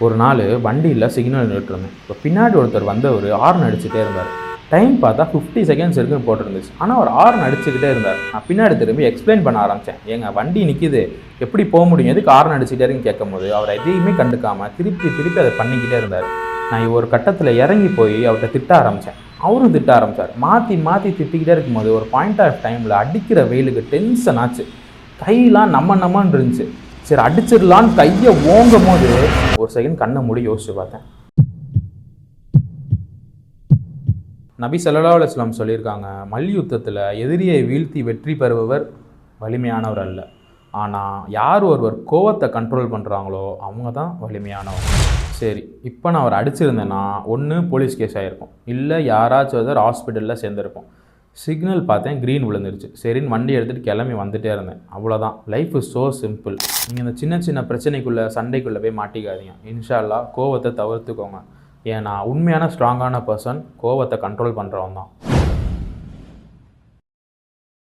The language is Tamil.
ஒரு நாள் வண்டியில் சிக்னல் நின்றுட்டுருந்தேன். இப்போ பின்னாடி ஒருத்தர் வந்தவர் ஹார்ன் அடிச்சுட்டே இருந்தார். டைம் பார்த்தா 50 செகண்ட்ஸ் இருக்குன்னு போட்டிருந்துச்சு. ஆனால் அவர் ஹார்ன் அடிச்சுக்கிட்டே இருந்தார். நான் பின்னாடி திரும்பி எக்ஸ்பிளைன் பண்ண ஆரம்பித்தேன். ஏங்க வண்டி நிற்கிது, எப்படி போக முடியும், எதுக்கு ஹார்ன் அடிச்சுட்டே இருக்குன்னு கேட்கும்போது அவர் எதையுமே கண்டுக்காமல் திருப்பி அதை பண்ணிக்கிட்டே இருந்தார். நான் ஒரு கட்டத்தில் இறங்கி போய் அவர்கிட்ட திட்ட ஆரம்பித்தேன். அவரும் திட்ட ஆரம்பித்தார். மாற்றி திட்டிக்கிட்டே இருக்கும்போது ஒரு பாயிண்ட் ஆஃப் டைமில் அடிக்கிற வெயிலுக்கு டென்ஷன் ஆச்சு. கையெல்லாம் நம்மன்னு இருந்துச்சு. சரி அடிச்சிடலான்னு கையை ஓங்கும் போது ஒரு செகண்ட் கண்ணை மூடி யோசிச்சு பார்த்தேன். நபி ஸல்லல்லாஹு அலைஹி வஸல்லம் சொல்லியிருக்காங்க, மல்யுத்தத்தில் எதிரியை வீழ்த்தி வெற்றி பெறுபவர் வலிமையானவர் அல்ல, ஆனால் யார் ஒருவர் கோவத்தை கண்ட்ரோல் பண்ணுறாங்களோ அவங்க தான் வலிமையானவங்க. சரி, இப்போ நான் அவர் அடிச்சிருந்தேன்னா ஒன்று போலீஸ் கேஸ் ஆகிருக்கும், இல்லை யாராச்சும் ஒருத்தர் ஹாஸ்பிட்டலில் சேர்ந்துருப்போம். சிக்னல் பார்த்தேன், க்ரீன் விழுந்துருச்சு. சரின்னு வண்டி எடுத்துகிட்டு கிளம்பி வந்துகிட்டே இருந்தேன். அவ்வளோதான். Life is so simple. நீங்கள் இந்த சின்ன பிரச்சனைக்குள்ளே சண்டைக்குள்ளே போய் மாட்டிக்காதீங்க. இன்ஷா அல்லாஹ் கோவத்தை தவிர்த்துக்கோங்க. ஏன்னா உண்மையான ஸ்ட்ராங்கான பர்சன் கோவத்தை கண்ட்ரோல் பண்ணுறவன் தான்.